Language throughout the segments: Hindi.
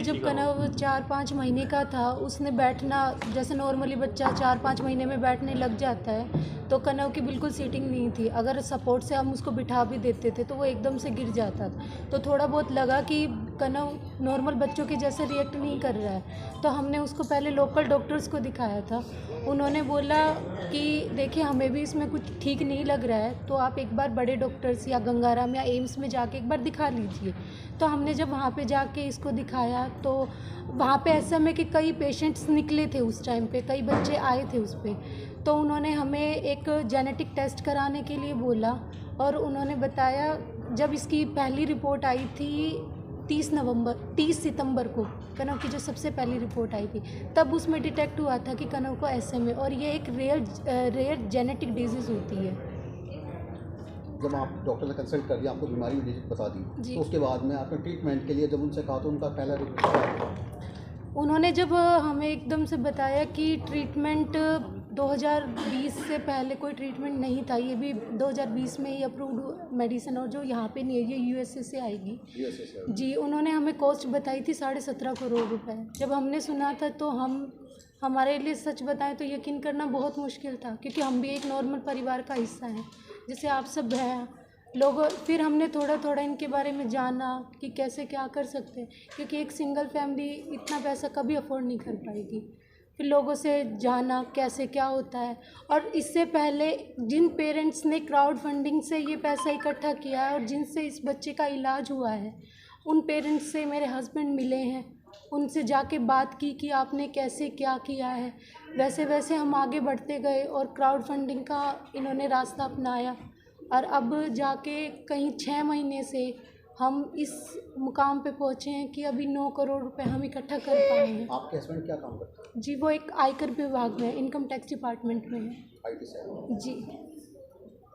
जब कनव 4-5 महीने का था, उसने बैठना जैसे नॉर्मली बच्चा 4-5 महीने में बैठने लग जाता है, तो कनव की बिल्कुल सीटिंग नहीं थी। अगर सपोर्ट से हम उसको बिठा भी देते थे तो वो एकदम से गिर जाता था। तो थोड़ा बहुत लगा कि कनव नॉर्मल बच्चों के जैसे रिएक्ट नहीं कर रहा है, तो हमने उसको पहले लोकल डॉक्टर्स को दिखाया था। उन्होंने बोला कि देखिए हमें भी इसमें कुछ ठीक नहीं लग रहा है, तो आप एक बार बड़े डॉक्टर्स या गंगाराम या एम्स में जाके एक बार दिखा लीजिए। तो हमने जब वहाँ पे जाके इसको दिखाया तो वहाँ पे ऐसा में कि कई पेशेंट्स निकले थे उस टाइम पे, कई बच्चे आए थे उस पे। तो उन्होंने हमें एक जेनेटिक टेस्ट कराने के लिए बोला और उन्होंने बताया, जब इसकी पहली रिपोर्ट आई थी 30 सितंबर को, कनव की जो सबसे पहली रिपोर्ट आई थी, तब उसमें डिटेक्ट हुआ था कि कनव को SMA और ये एक रेयर जेनेटिक डिजीज़ होती है। जब आप डॉक्टर से कंसल्ट कर दिया, आपको बीमारी बता दी, तो उसके बाद में आपने ट्रीटमेंट के लिए जब उनसे कहा तो उनका पहला रिपोर्ट, उन्होंने जब हमें एकदम से बताया कि ट्रीटमेंट 2020 से पहले कोई ट्रीटमेंट नहीं था, ये भी 2020 में ही अप्रूव्ड मेडिसिन और जो यहाँ पे नहीं है, ये USA से आएगी। जी, उन्होंने हमें कॉस्ट बताई थी 17.5 करोड़ रुपए। जब हमने सुना था तो हमारे लिए सच बताएं तो यकीन करना बहुत मुश्किल था, क्योंकि हम भी एक नॉर्मल परिवार का हिस्सा हैं जैसे आप सब हैं लोग। फिर हमने थोड़ा थोड़ा इनके बारे में जाना कि कैसे क्या कर सकते हैं, क्योंकि एक सिंगल फैमिली इतना पैसा कभी अफोर्ड नहीं कर पाएगी। फिर लोगों से जाना कैसे क्या होता है, और इससे पहले जिन पेरेंट्स ने क्राउड फंडिंग से ये पैसा इकट्ठा किया है और जिनसे इस बच्चे का इलाज हुआ है, उन पेरेंट्स से मेरे हस्बैंड मिले हैं, उनसे जाके बात की कि आपने कैसे क्या किया है। वैसे वैसे हम आगे बढ़ते गए और क्राउड फंडिंग का इन्होंने रास्ता अपनाया, और अब जाके कहीं 6 महीने से हम इस मुकाम पे पहुँचे हैं कि अभी 9 करोड़ रुपए हम इकट्ठा कर पाए हैं। आपके हस्बैंड क्या काम करते हैं? जी, वो एक आयकर विभाग में, इनकम टैक्स डिपार्टमेंट में है। IT से? जी।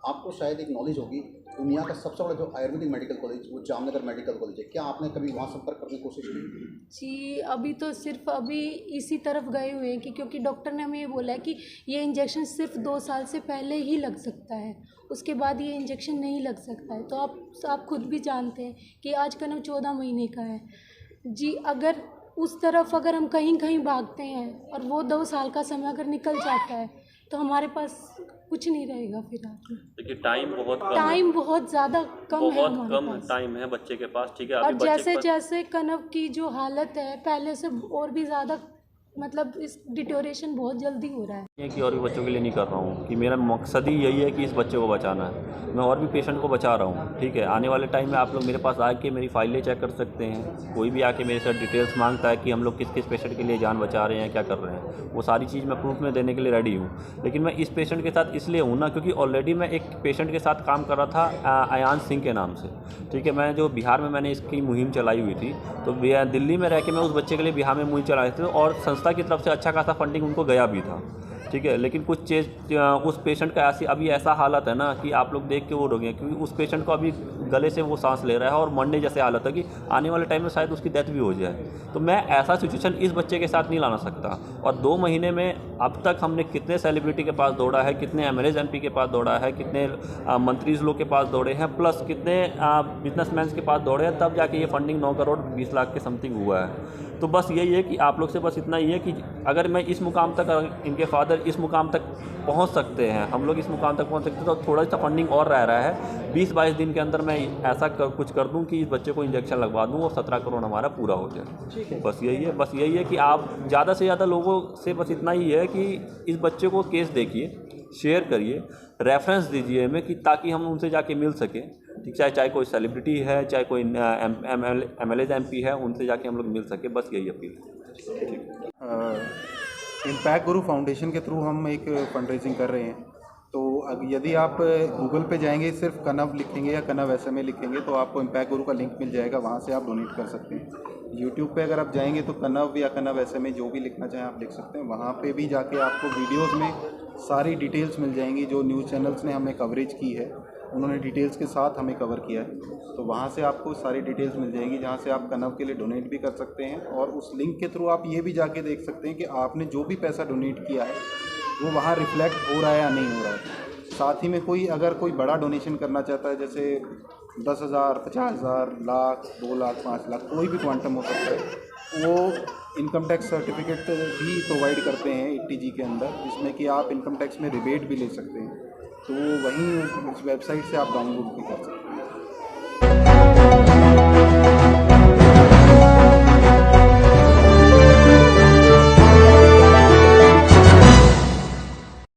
आपको शायद एक नॉलेज होगी, दुनिया का सबसे बड़ा जो आयुर्वेदिक मेडिकल कॉलेज वो जामनगर मेडिकल कॉलेज है, क्या आपने कभी वहाँ संपर्क करने की कोशिश की? जी, अभी तो सिर्फ अभी इसी तरफ गए हुए हैं कि क्योंकि डॉक्टर ने हमें ये बोला है कि ये इंजेक्शन सिर्फ 2 साल से पहले ही लग सकता है, उसके बाद ये इंजेक्शन नहीं लग सकता है। तो आप खुद भी जानते हैं कि आज कनव 14 महीने का है। जी, अगर उस तरफ अगर हम कहीं कहीं भागते हैं और वो 2 साल का समय अगर निकल जाता है तो हमारे पास कुछ नहीं रहेगा फिर आगे। देखिए टाइम बहुत ज़्यादा कम है, बहुत कम टाइम है बच्चे के पास, ठीक है। और जैसे जैसे कनव की जो हालत है पहले से और भी ज़्यादा, मतलब इस डिटोरेशन बहुत जल्दी हो रहा है कि और भी बच्चों के लिए नहीं कर रहा हूँ, कि मेरा मकसद ही यही है कि इस बच्चे को बचाना है। मैं और भी पेशेंट को बचा रहा हूँ, ठीक है। आने वाले टाइम में आप लोग मेरे पास आके मेरी फाइलें चेक कर सकते हैं। कोई भी आके मेरे साथ डिटेल्स मांगता है कि हम लोग किस किस पेशेंट के लिए जान बचा रहे हैं, क्या कर रहे हैं, वो सारी चीज़ मैं प्रूफ में देने के लिए रेडी हूँ। लेकिन मैं इस पेशेंट के साथ इसलिए हूँ ना, क्योंकि ऑलरेडी मैं एक पेशेंट के साथ काम कर रहा था अयान सिंह के नाम से, ठीक है। मैं जो बिहार में मैंने इसकी मुहिम चलाई हुई थी, तो दिल्ली में रह के मैं उस बच्चे के लिए बिहार में मुहिम चलाई थी, और संस्था की तरफ से अच्छा खासा फंडिंग उनको गया भी था, ठीक है। लेकिन कुछ चीज़ उस पेशेंट का अभी ऐसा हालत है ना कि आप लोग देख के वो रो गए, क्योंकि उस पेशेंट को अभी गले से वो सांस ले रहा है और मरने जैसे हालत है कि आने वाले टाइम में शायद उसकी डेथ भी हो जाए। तो मैं ऐसा सिचुएशन इस बच्चे के साथ नहीं लाना सकता। और 2 महीने में अब तक हमने कितने सेलिब्रिटी के पास दौड़ा है, कितने MLAs MP के पास दौड़ा है, कितने मंत्रीज लोग के पास दौड़े हैं, प्लस कितने बिजनेसमैन के पास दौड़े हैं, तब जाके ये फंडिंग 9 करोड़ 20 लाख के समथिंग हुआ है। तो बस यही है कि आप लोग से बस इतना ही है कि अगर मैं इस मुकाम तक, इनके फादर इस मुकाम तक पहुंच सकते हैं, हम लोग इस मुकाम तक पहुंच सकते हैं, तो थोड़ा सा फंडिंग और रह रहा है। 20-22 दिन के अंदर मैं ऐसा कुछ कर दूं कि इस बच्चे को इंजेक्शन लगवा दूं और 17 करोड़ हमारा पूरा हो जाए। बस यही है कि आप ज़्यादा से ज़्यादा लोगों से बस इतना ही है कि इस बच्चे को केस देखिए, शेयर करिए, रेफरेंस दीजिए हमें, कि ताकि हम उनसे जाके मिल सकें, ठीक। चाहे कोई सेलिब्रिटी है, चाहे कोई MLAs MP है, उनसे जाके हम लोग मिल सके, बस यही अपील है। इम्पैक्ट गुरु फाउंडेशन के थ्रू हम एक फंड रेजिंग कर रहे हैं। तो यदि आप गूगल पे जाएंगे, सिर्फ कनव लिखेंगे या कनव SMA लिखेंगे, तो आपको इम्पैक्ट गुरु का लिंक मिल जाएगा, वहाँ से आप डोनेट कर सकते हैं। यूट्यूब पे अगर आप जाएंगे तो कनव या कनव SMA जो भी लिखना चाहें आप लिख सकते हैं। वहाँ पे भी जाके आपको वीडियोस में सारी डिटेल्स मिल जाएंगी, जो न्यूज़ चैनल्स ने हमें कवरेज की है, उन्होंने डिटेल्स के साथ हमें कवर किया है। तो वहाँ से आपको सारी डिटेल्स मिल जाएंगी, जहाँ से आप कनव के लिए डोनेट भी कर सकते हैं। और उस लिंक के थ्रू आप ये भी जाके देख सकते हैं कि आपने जो भी पैसा डोनेट किया है वो वहाँ रिफ्लेक्ट हो रहा है या नहीं हो रहा है। साथ ही में अगर कोई बड़ा डोनेशन करना चाहता है, जैसे 10,000, 50,000, लाख, 2 लाख, 5 लाख, कोई भी क्वांटम हो सकता है, वो इनकम टैक्स सर्टिफिकेट भी प्रोवाइड करते हैं ETG के अंदर, जिसमें कि आप इनकम टैक्स में रिबेट भी ले सकते हैं। तो वहीं उस वेबसाइट से आप डाउनलोड भी कर सकते हैं।